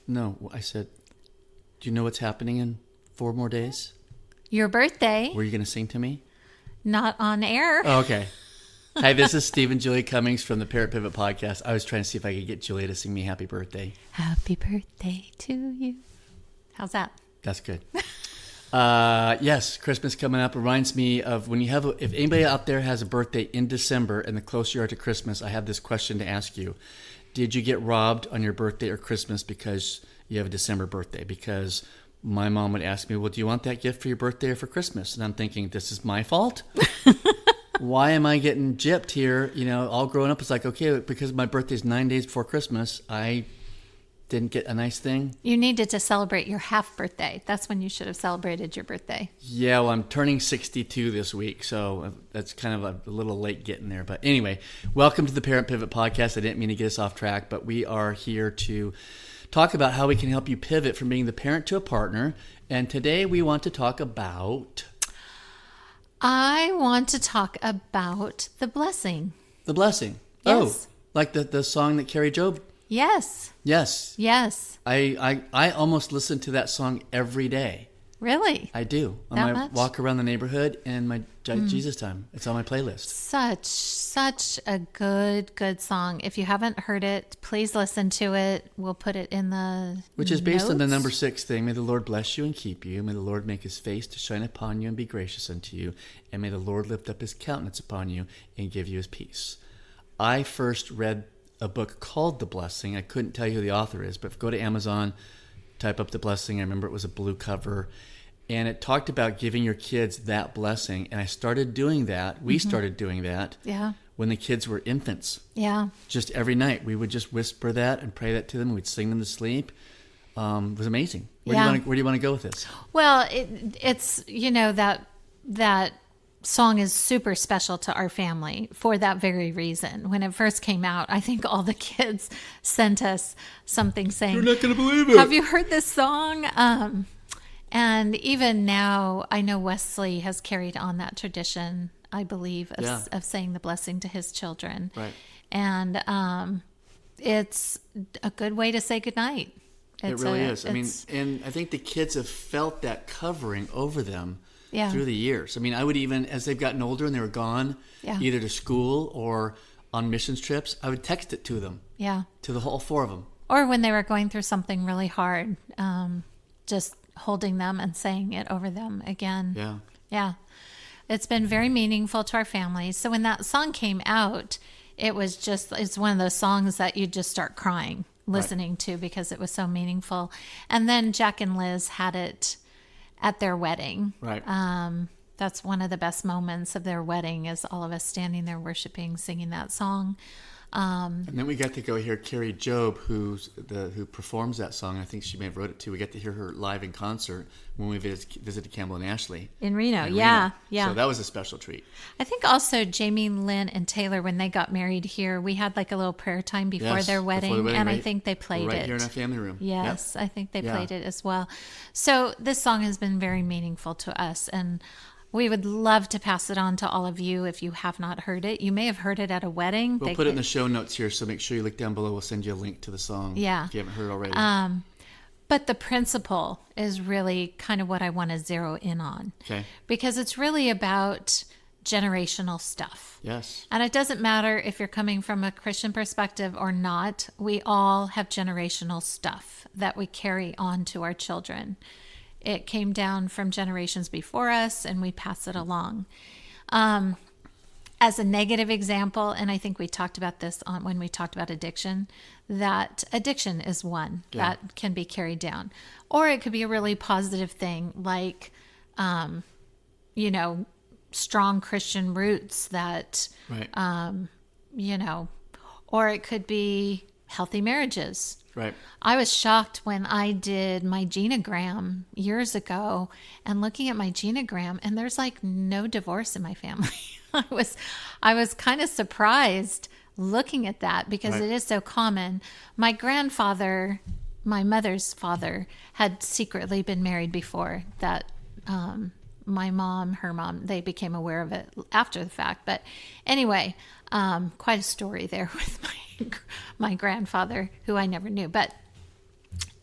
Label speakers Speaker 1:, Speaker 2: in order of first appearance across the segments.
Speaker 1: No, I said, do you know what's happening in 4 more days?
Speaker 2: Your birthday.
Speaker 1: Were you going to sing to me?
Speaker 2: Not on air.
Speaker 1: Oh, okay. Hi, this is Steve and Julia Cummings from the Parent Pivot Podcast. I was trying to see if I could get Julia to sing me happy birthday.
Speaker 2: Happy birthday to you. How's that?
Speaker 1: That's good. Yes, Christmas coming up reminds me of when you have, if anybody out there has a birthday in December and the closer you are to Christmas, I have this question to ask you. Did you get robbed on your birthday or Christmas because you have a December birthday? Because my mom would ask me, well, do you want that gift for your birthday or for Christmas? And I'm thinking, this is my fault? Why am I getting gypped here? You know, all growing up, it's like, okay, because my birthday is 9 days before Christmas, I didn't get a nice thing.
Speaker 2: You needed to celebrate your half birthday. That's when you should have celebrated your birthday.
Speaker 1: Yeah, well, I'm turning 62 this week, so that's kind of a little late getting there. But anyway, welcome to the Parent Pivot Podcast. I didn't mean to get us off track, but we are here to talk about how we can help you pivot from being the parent to a partner. And today we want to talk about...
Speaker 2: I want to talk about the blessing.
Speaker 1: The blessing.
Speaker 2: Yes.
Speaker 1: Oh, like the song that Kari Jobe.
Speaker 2: Yes.
Speaker 1: Yes.
Speaker 2: Yes.
Speaker 1: I almost listen to that song every day.
Speaker 2: Really?
Speaker 1: I do. On
Speaker 2: That
Speaker 1: my
Speaker 2: much?
Speaker 1: walk around the neighborhood and my Jesus time. It's on my playlist.
Speaker 2: Such a good song. If you haven't heard it, please listen to it. We'll put it in the
Speaker 1: Which is based on the
Speaker 2: notes.
Speaker 1: number 6 thing. May the Lord bless you and keep you. May the Lord make his face to shine upon you and be gracious unto you. And may the Lord lift up his countenance upon you and give you his peace. I first read a book called The Blessing. I couldn't tell you who the author is, but go to Amazon, type up The Blessing. I remember it was a blue cover. And it talked about giving your kids that blessing. And I started doing that. We started doing that
Speaker 2: Yeah.
Speaker 1: when the kids were infants.
Speaker 2: Yeah.
Speaker 1: Just every night. We would just whisper that and pray that to them. We'd sing them to sleep. It was amazing. Where do you want to go with this?
Speaker 2: Well, it's, you know, that song is super special to our family for that very reason. When it first came out, I think all the kids sent us something saying,
Speaker 1: You're not going to believe it.
Speaker 2: have you heard this song? And even now, I know Wesley has carried on that tradition, I believe, of saying the blessing to his children.
Speaker 1: Right.
Speaker 2: And it's a good way to say goodnight.
Speaker 1: It really is. I mean, and I think the kids have felt that covering over them through the years. I mean, I would even, as they've gotten older and they were gone, either to school or on missions trips, I would text it to them. Yeah. To the whole 4 of them.
Speaker 2: Or when they were going through something really hard, just holding them and saying it over them again. Yeah. Yeah. It's been very meaningful to our family. So when that song came out, it's one of those songs that you just start crying listening to because it was so meaningful. And then Jack and Liz had it at their wedding. Right. That's one of the best moments of their wedding is all of us standing there worshiping, singing that song.
Speaker 1: And then we got to go hear Kari Jobe, who performs that song. I think she may have wrote it too. We got to hear her live in concert when we visited Campbell and Ashley.
Speaker 2: In Reno, yeah.
Speaker 1: So that was a special treat.
Speaker 2: I think also Jamie, Lynn, and Taylor, when they got married here, we had like a little prayer time before their wedding, and I think they played it.
Speaker 1: Right here in our family room.
Speaker 2: Yes, I think they played it as well. So this song has been very meaningful to us, and we would love to pass it on to all of you if you have not heard it. You may have heard it at a wedding.
Speaker 1: We'll put it in the show notes here, so make sure you look down below. We'll send you a link to the song if you haven't heard it already.
Speaker 2: But the principle is really kind of what I want to zero in on. Okay. Because it's really about generational stuff. Yes. And it doesn't matter if you're coming from a Christian perspective or not. We all have generational stuff that we carry on to our children. It came down from generations before us, and we pass it along. As a negative example, and I think we talked about this when we talked about addiction, that addiction is one that can be carried down. Or it could be a really positive thing, like, strong Christian roots that, or it could be healthy marriages. Right. I was shocked when I did my genogram years ago and looking at my genogram, and there's like no divorce in my family. I was kind of surprised looking at that because it is so common. My grandfather, my mother's father, had secretly been married before that. My mom, her mom, they became aware of it after the fact. But anyway, quite a story there with my grandfather, who I never knew. But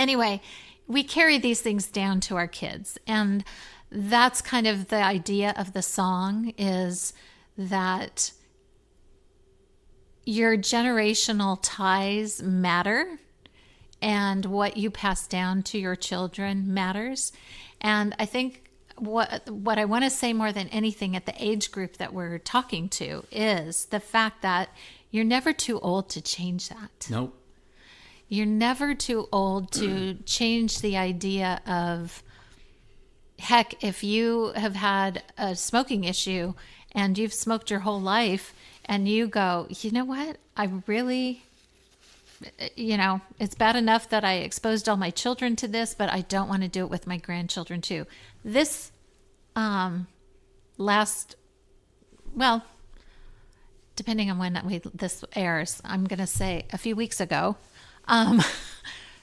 Speaker 2: Anyway, we carry these things down to our kids. And that's kind of the idea of the song, is that your generational ties matter, and what you pass down to your children matters. And I think what I want to say more than anything at the age group that we're talking to is the fact that you're never too old to change that.
Speaker 1: Nope.
Speaker 2: You're never too old to change the idea of, heck, if you have had a smoking issue and you've smoked your whole life and you go, you know what, I really, it's bad enough that I exposed all my children to this, but I don't want to do it with my grandchildren too. This depending on when this airs, I'm going to say a few weeks ago,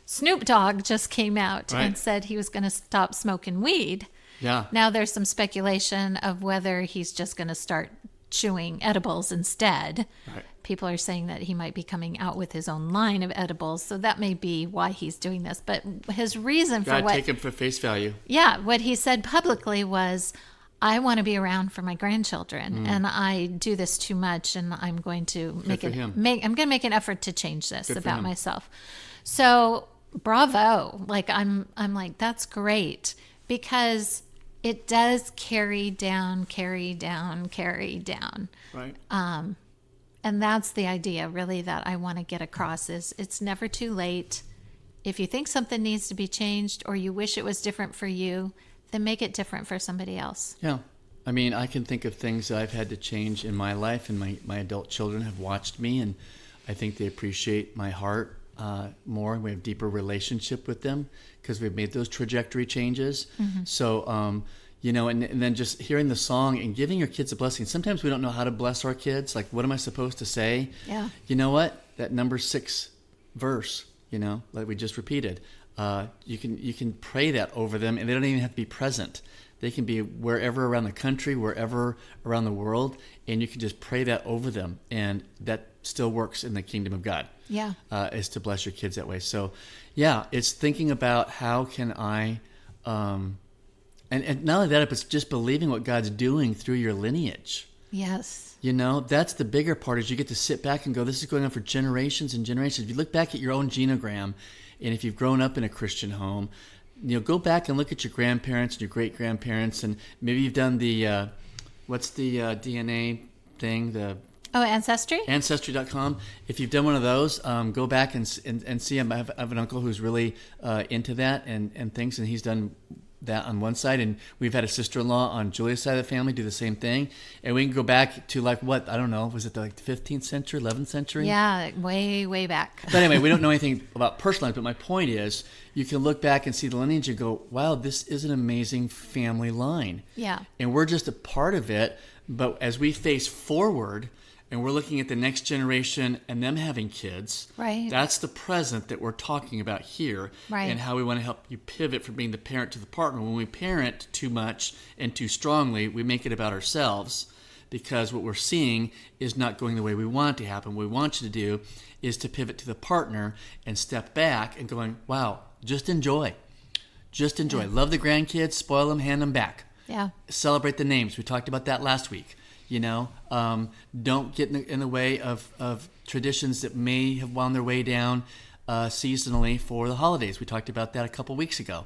Speaker 2: Snoop Dogg just came out and said he was going to stop smoking weed.
Speaker 1: Yeah.
Speaker 2: Now there's some speculation of whether he's just going to start chewing edibles instead.
Speaker 1: Right.
Speaker 2: People are saying that he might be coming out with his own line of edibles, so that may be why he's doing this. But his reason for
Speaker 1: take him for face value.
Speaker 2: Yeah, what he said publicly was, I want to be around for my grandchildren, and I do this too much, and I'm going to make an effort to change this about myself. So bravo. Like I'm like, that's great, because it does carry down.
Speaker 1: Right.
Speaker 2: And that's the idea really that I want to get across, is it's never too late. If you think something needs to be changed, or you wish it was different for you, then make it different for somebody else.
Speaker 1: Yeah. I mean, I can think of things that I've had to change in my life, and my adult children have watched me, and I think they appreciate my heart more. We have deeper relationship with them because we've made those trajectory changes. Mm-hmm. So, and then just hearing the song and giving your kids a blessing. Sometimes we don't know how to bless our kids. Like, what am I supposed to say?
Speaker 2: Yeah.
Speaker 1: You know what? That number 6 verse, like we just repeated. You can pray that over them, and they don't even have to be present. They can be wherever around the country, wherever around the world, and you can just pray that over them, and that still works in the kingdom of God.
Speaker 2: Yeah,
Speaker 1: is to bless your kids that way. So, yeah, it's thinking about how can I, and not only that, it's just believing what God's doing through your lineage.
Speaker 2: Yes.
Speaker 1: That's the bigger part, is you get to sit back and go, this is going on for generations and generations. If you look back at your own genogram, and if you've grown up in a Christian home, go back and look at your grandparents and your great-grandparents, and maybe you've done the, what's the DNA thing?
Speaker 2: Ancestry?
Speaker 1: Ancestry.com. If you've done one of those, go back and see him. I have an uncle who's really into that and things, and he's done that on one side, and we've had a sister-in-law on Julia's side of the family do the same thing, and we can go back to I don't know, was it the 15th century, 11th century?
Speaker 2: Yeah, way back.
Speaker 1: But anyway, we don't know anything about personal life, but my point is, you can look back and see the lineage and go, wow, this is an amazing family line.
Speaker 2: Yeah.
Speaker 1: And we're just a part of it, but as we face forward, and we're looking at the next generation and them having kids.
Speaker 2: Right.
Speaker 1: That's the present that we're talking about here.
Speaker 2: Right.
Speaker 1: And how we want to help you pivot from being the parent to the partner. When we parent too much and too strongly, we make it about ourselves, because what we're seeing is not going the way we want it to happen. What we want you to do is to pivot to the partner and step back and going, wow, just enjoy. Just enjoy. Yeah. Love the grandkids, spoil them, hand them back.
Speaker 2: Yeah.
Speaker 1: Celebrate the names. We talked about that last week. Don't get in the way of traditions that may have wound their way down seasonally for the holidays. We talked about that a couple weeks ago.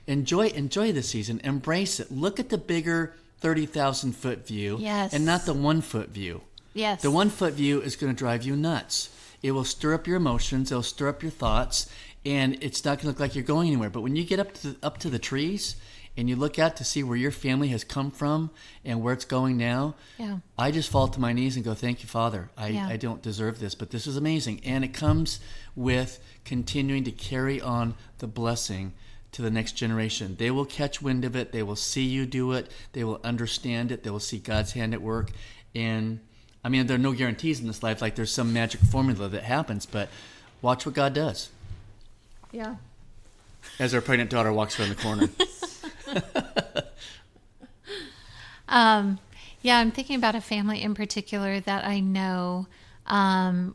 Speaker 1: Enjoy the season. Embrace it. Look at the bigger 30,000 foot view,
Speaker 2: yes,
Speaker 1: and not the 1 foot view.
Speaker 2: Yes.
Speaker 1: The 1 foot view is going to drive you nuts. It will stir up your emotions. It'll stir up your thoughts, and it's not going to look like you're going anywhere. But when you get up to the trees, and you look out to see where your family has come from and where it's going now,
Speaker 2: yeah,
Speaker 1: I just fall to my knees and go, thank you, Father. I don't deserve this, but this is amazing. And it comes with continuing to carry on the blessing to the next generation. They will catch wind of it. They will see you do it. They will understand it. They will see God's hand at work. And, I mean, there are no guarantees in this life, like there's some magic formula that happens, but watch what God does.
Speaker 2: Yeah.
Speaker 1: As our pregnant daughter walks around the corner.
Speaker 2: Yeah, I'm thinking about a family in particular that I know,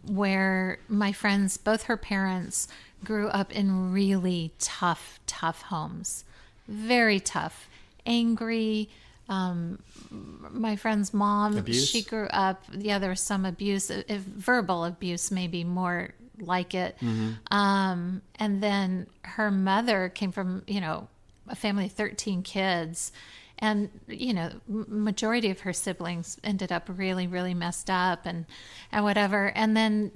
Speaker 2: where my friends, both her parents grew up in really tough homes. Very tough. Angry. My friend's mom,
Speaker 1: Abuse?
Speaker 2: She grew up, there was some abuse, verbal abuse, maybe more like it. And then her mother came from, a family of 13 kids. And, majority of her siblings ended up really, really messed up and whatever. And then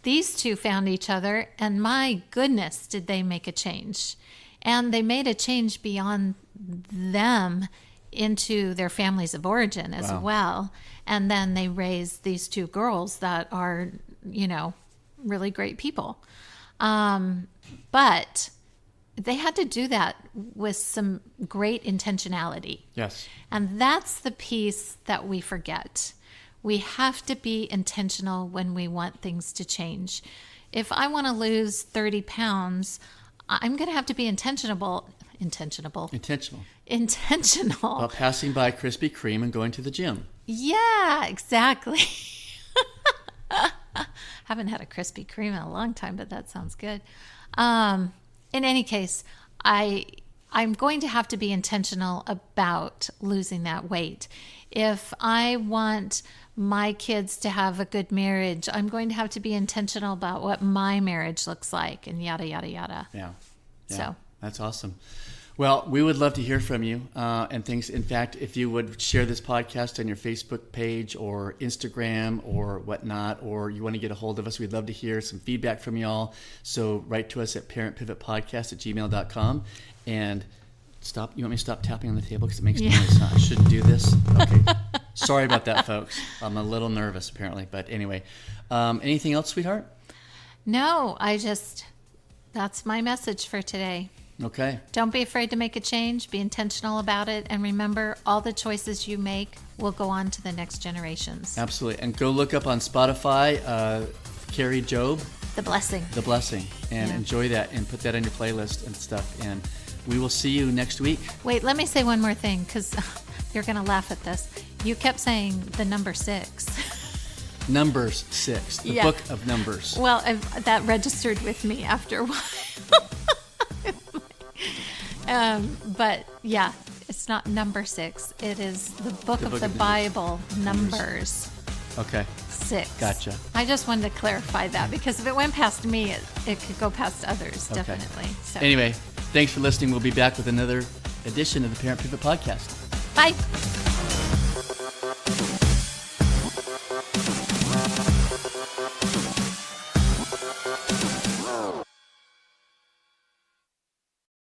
Speaker 2: these two found each other, and my goodness, did they make a change. And they made a change beyond them into their families of origin as well. And then they raised these two girls that are, really great people. But they had to do that with some great intentionality.
Speaker 1: Yes.
Speaker 2: And that's the piece that we forget. We have to be intentional when we want things to change. If I want to lose 30 pounds, I'm going to have to be intentional. About
Speaker 1: passing by Krispy Kreme and going to the gym.
Speaker 2: Yeah, exactly. Haven't had a Krispy Kreme in a long time, but that sounds good. In any case, I'm going to have to be intentional about losing that weight. If I want my kids to have a good marriage, I'm going to have to be intentional about what my marriage looks like, and yada, yada, yada.
Speaker 1: Yeah.
Speaker 2: So
Speaker 1: that's awesome. Well, we would love to hear from you and things. In fact, if you would share this podcast on your Facebook page or Instagram or whatnot, or you want to get a hold of us, we'd love to hear some feedback from y'all. So write to us at parentpivotpodcast@gmail.com. And stop. You want me to stop tapping on the table because it makes noise? Huh? I shouldn't do this. Okay. Sorry about that, folks. I'm a little nervous apparently. But anyway, anything else, sweetheart?
Speaker 2: No, that's my message for today.
Speaker 1: Okay.
Speaker 2: Don't be afraid to make a change. Be intentional about it. And remember, all the choices you make will go on to the next generations.
Speaker 1: Absolutely. And go look up on Spotify, Kari Jobe.
Speaker 2: The Blessing.
Speaker 1: The Blessing. And enjoy that and put that on your playlist and stuff. And we will see you next week.
Speaker 2: Wait, let me say one more thing because you're going to laugh at this. You kept saying the number 6.
Speaker 1: Numbers 6. The book of Numbers.
Speaker 2: Well, that registered with me after a while. But yeah, it's not number 6. It is the book of the Bible, Numbers.
Speaker 1: Okay.
Speaker 2: 6.
Speaker 1: Gotcha.
Speaker 2: I just wanted to clarify that because if it went past me, it could go past others, definitely. So.
Speaker 1: Anyway, thanks for listening. We'll be back with another edition of the Parent Pivot Podcast.
Speaker 2: Bye.